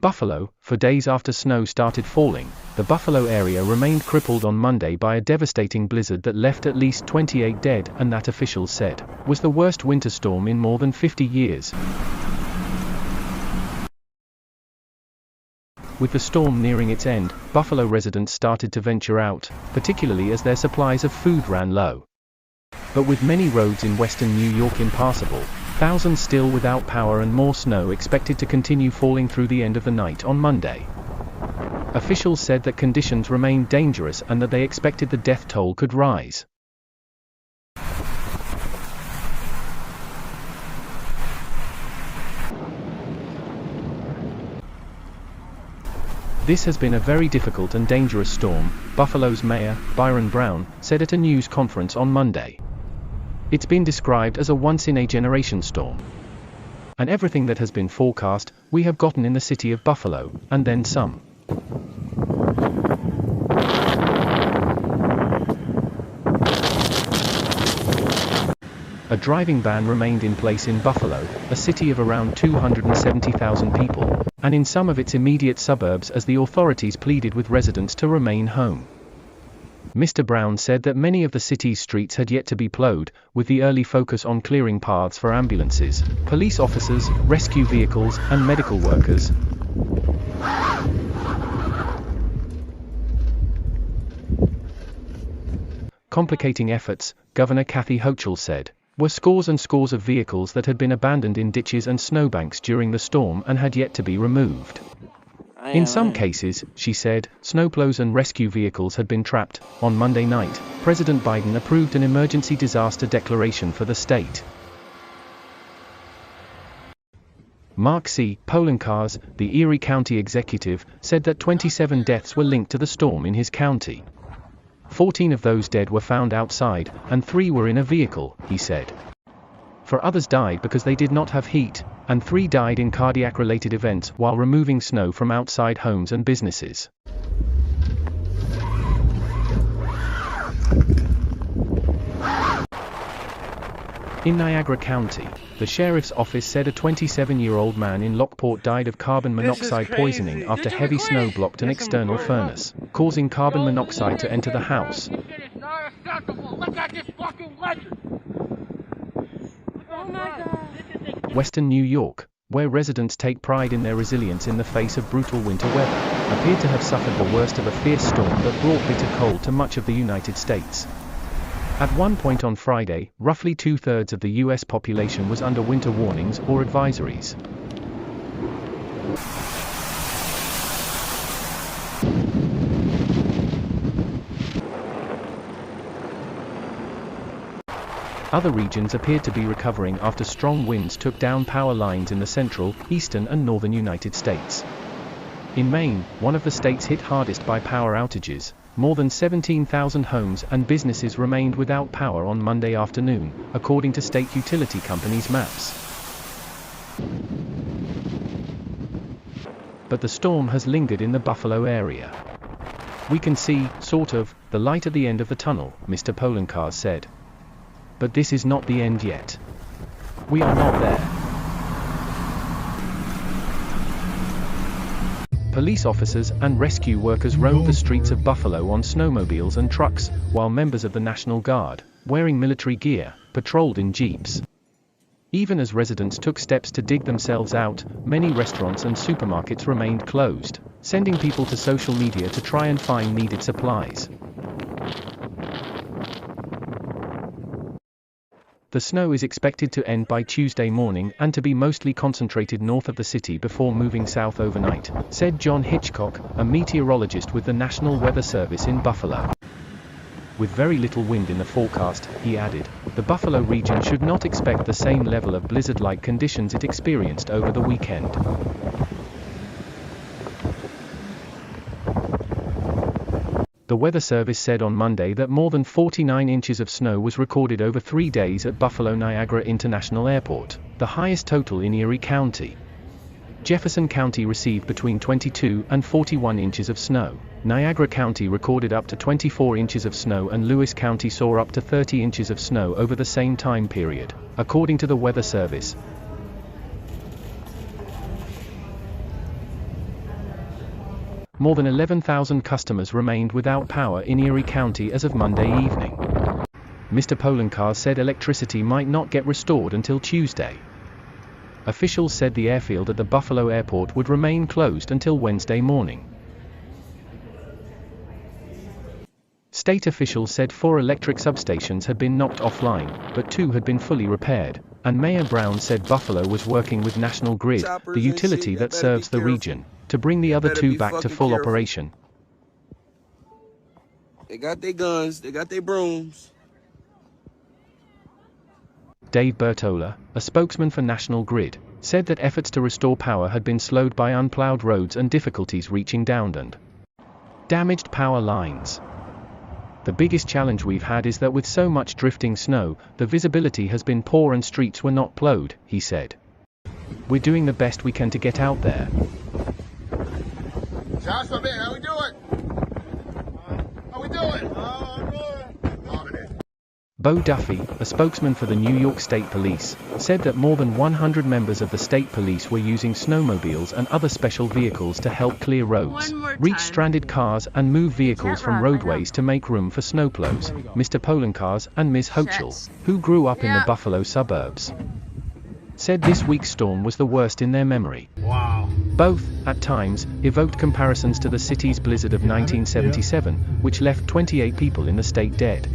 Buffalo, for days after snow started falling, the Buffalo area remained crippled on Monday by a devastating blizzard that left at least 28 dead and that officials said was the worst winter storm in more than 50 years. With the storm nearing its end, Buffalo residents started to venture out, particularly as their supplies of food ran low. But with many roads in western New York impassable, thousands still without power and more snow expected to continue falling through the end of the night on Monday. Officials said that conditions remained dangerous and that they expected the death toll could rise. This has been a very difficult and dangerous storm, Buffalo's Mayor, Byron Brown, said at a news conference on Monday. It's been described as a once-in-a-generation storm. And everything that has been forecast, we have gotten in the city of Buffalo, and then some. A driving ban remained in place in Buffalo, a city of around 270,000 people, and in some of its immediate suburbs as the authorities pleaded with residents to remain home. Mr. Brown said that many of the city's streets had yet to be plowed, with the early focus on clearing paths for ambulances, police officers, rescue vehicles, and medical workers. Complicating efforts, Governor Kathy Hochul said, were scores and scores of vehicles that had been abandoned in ditches and snowbanks during the storm and had yet to be removed. In some cases, she said, snowplows and rescue vehicles had been trapped. On Monday night, President Biden approved an emergency disaster declaration for the state. Mark C. Polenkars, the Erie County executive, said that 27 deaths were linked to the storm in his county. 14 of those dead were found outside, and 3 were in a vehicle, he said. 4 others died because they did not have heat, and 3 died in cardiac-related events while removing snow from outside homes and businesses. In Niagara County, the sheriff's office said a 27-year-old man in Lockport died of carbon monoxide poisoning after heavy snow blocked an external furnace, causing carbon monoxide to enter the house. Western New York, where residents take pride in their resilience in the face of brutal winter weather, appeared to have suffered the worst of a fierce storm that brought bitter cold to much of the United States. At one point on Friday, roughly 2/3 of the U.S. population was under winter warnings or advisories. Other regions appeared to be recovering after strong winds took down power lines in the central, eastern and northern United States. In Maine, one of the states hit hardest by power outages, more than 17,000 homes and businesses remained without power on Monday afternoon, according to state utility companies' maps. But the storm has lingered in the Buffalo area. We can see, sort of, the light at the end of the tunnel, Mr. Polenkars said. But this is not the end yet. We are not there. Police officers and rescue workers roamed the streets of Buffalo on snowmobiles and trucks, while members of the National Guard, wearing military gear, patrolled in jeeps. Even as residents took steps to dig themselves out, many restaurants and supermarkets remained closed, sending people to social media to try and find needed supplies. The snow is expected to end by Tuesday morning and to be mostly concentrated north of the city before moving south overnight, said John Hitchcock, a meteorologist with the National Weather Service in Buffalo. With very little wind in the forecast, he added, the Buffalo region should not expect the same level of blizzard-like conditions it experienced over the weekend. The Weather Service said on Monday that more than 49 inches of snow was recorded over 3 days at Buffalo Niagara International Airport, the highest total in Erie County. Jefferson County received between 22 and 41 inches of snow. Niagara County recorded up to 24 inches of snow and Lewis County saw up to 30 inches of snow over the same time period, according to the Weather Service. More than 11,000 customers remained without power in Erie County as of Monday evening. Mr. Polenkar said electricity might not get restored until Tuesday. Officials said the airfield at the Buffalo airport would remain closed until Wednesday morning. State officials said 4 electric substations had been knocked offline, but 2 had been fully repaired, and Mayor Brown said Buffalo was working with National Grid, the utility that serves the region, to bring the other 2 back to full operation. They got their guns, they got their brooms. Dave Bertola, a spokesman for National Grid, said that efforts to restore power had been slowed by unplowed roads and difficulties reaching downed and damaged power lines. The biggest challenge we've had is that with so much drifting snow, the visibility has been poor and streets were not plowed, he said. We're doing the best we can to get out there. Josh, my man, how we doing? How we doing? Bo Duffy, a spokesman for the New York State Police, said that more than 100 members of the state police were using snowmobiles and other special vehicles to help clear roads, reach stranded cars and move vehicles from roadways to make room for snowplows. Mr. Polenkar's and Ms. Hochul, who grew up in the Buffalo suburbs, said this week's storm was the worst in their memory. Wow. Both, at times, evoked comparisons to the city's blizzard of 1977, which left 28 people in the state dead.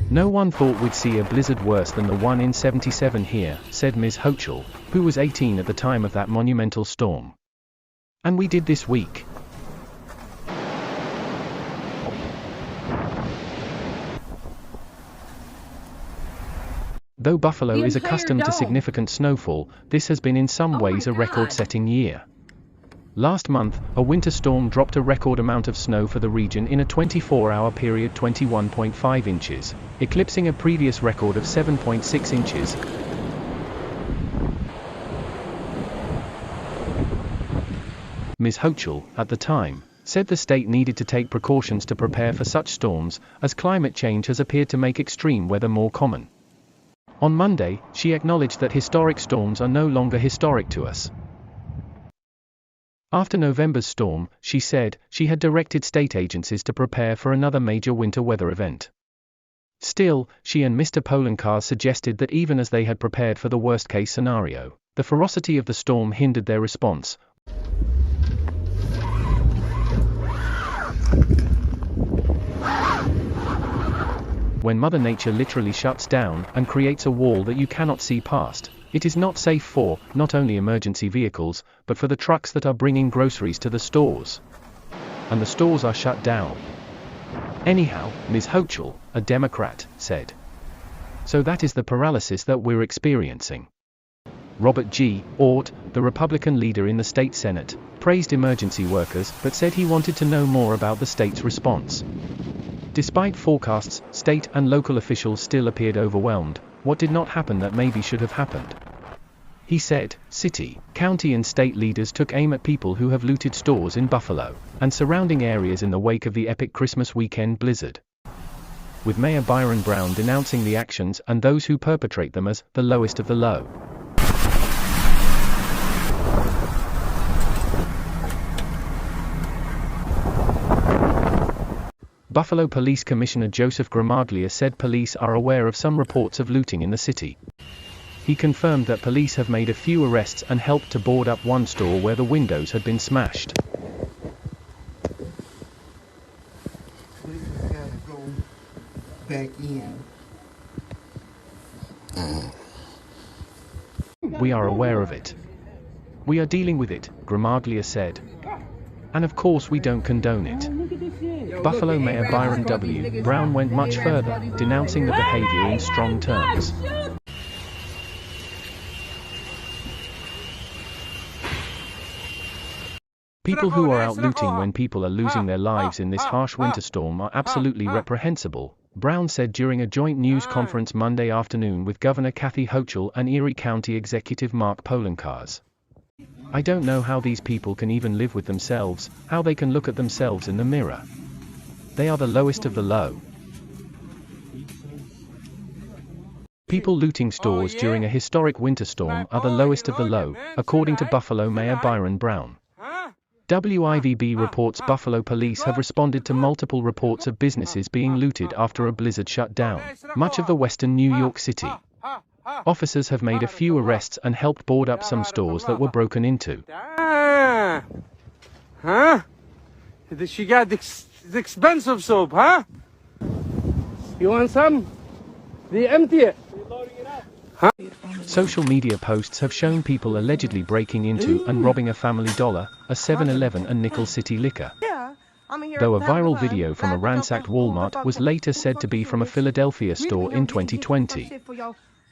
No one thought we'd see a blizzard worse than the one in '77 here, said Ms. Hochul, who was 18 at the time of that monumental storm. And we did this week. Though Buffalo is accustomed to significant snowfall, this has been in some ways a record-setting year. Last month, a winter storm dropped a record amount of snow for the region in a 24-hour period, 21.5 inches, eclipsing a previous record of 7.6 inches. Ms. Hochul, at the time, said the state needed to take precautions to prepare for such storms, as climate change has appeared to make extreme weather more common. On Monday, she acknowledged that historic storms are no longer historic to us. After November's storm, she said, she had directed state agencies to prepare for another major winter weather event. Still, she and Mr. Polenkar suggested that even as they had prepared for the worst-case scenario, the ferocity of the storm hindered their response. When Mother Nature literally shuts down and creates a wall that you cannot see past, it is not safe for, not only emergency vehicles, but for the trucks that are bringing groceries to the stores. And the stores are shut down. Anyhow, Ms. Hochul, a Democrat, said. So that is the paralysis that we're experiencing. Robert G. Ort, the Republican leader in the state Senate, praised emergency workers but said he wanted to know more about the state's response. Despite forecasts, state and local officials still appeared overwhelmed. What did not happen that maybe should have happened? He said, city, county and state leaders took aim at people who have looted stores in Buffalo and surrounding areas in the wake of the epic Christmas weekend blizzard. With Mayor Byron Brown denouncing the actions and those who perpetrate them as the lowest of the low. Buffalo Police Commissioner Joseph Gramaglia said police are aware of some reports of looting in the city. He confirmed that police have made a few arrests and helped to board up one store where the windows had been smashed. We just gotta go back in. We are aware of it. We are dealing with it, Gramaglia said. And of course we don't condone it. Buffalo Mayor Byron W. Brown went much further, denouncing the behavior in strong terms. People who are out looting when people are losing their lives in this harsh winter storm are absolutely reprehensible, Brown said during a joint news conference Monday afternoon with Governor Kathy Hochul and Erie County Executive Mark Polenkar. I don't know how these people can even live with themselves, how they can look at themselves in the mirror. They are the lowest of the low. People looting stores during a historic winter storm are the lowest of the low, according to Buffalo Mayor Byron Brown. WIVB reports Buffalo police have responded to multiple reports of businesses being looted after a blizzard shut down much of the western New York City. Officers have made a few arrests and helped board up some stores that were broken into. Huh? She got the expensive soap, huh? You want some? They empty it. Social media posts have shown people allegedly breaking into and robbing a Family Dollar, a 7-Eleven and Nickel City Liquor. Though a viral video from a ransacked Walmart was later said to be from a Philadelphia store in 2020.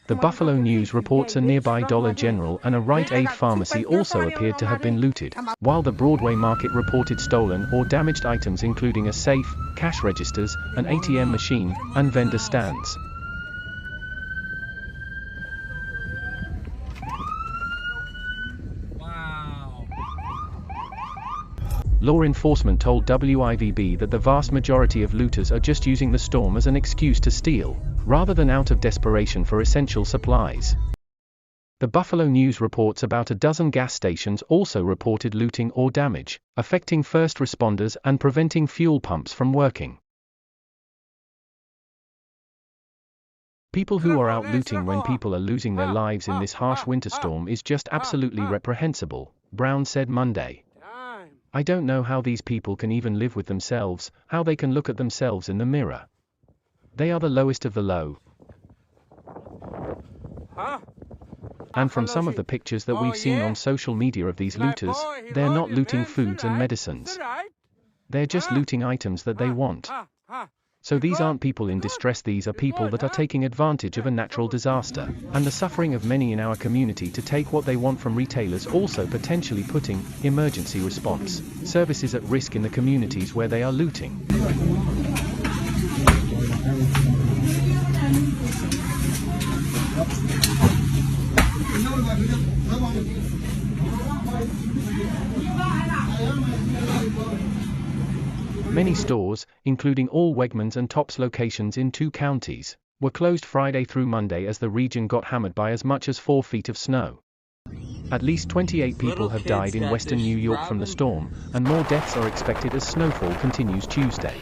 The Buffalo News reports a nearby Dollar General and a Rite Aid pharmacy also appeared to have been looted, while the Broadway Market reported stolen or damaged items including a safe, cash registers, an ATM machine, and vendor stands. Law enforcement told WIVB that the vast majority of looters are just using the storm as an excuse to steal, rather than out of desperation for essential supplies. The Buffalo News reports about a dozen gas stations also reported looting or damage, affecting first responders and preventing fuel pumps from working. People who are out looting when people are losing their lives in this harsh winter storm is just absolutely reprehensible, Brown said Monday. I don't know how these people can even live with themselves, how they can look at themselves in the mirror. They are the lowest of the low. And from some of the pictures that we've seen on social media of these looters, they're not looting foods and medicines. They're just looting items that they want. So these aren't people in distress, these are people that are taking advantage of a natural disaster, and the suffering of many in our community to take what they want from retailers, also potentially putting emergency response services at risk in the communities where they are looting. Many stores, including all Wegmans and Tops locations in 2 counties, were closed Friday through Monday as the region got hammered by as much as 4 feet of snow. At least 28 people have died in western New York from the storm, and more deaths are expected as snowfall continues Tuesday.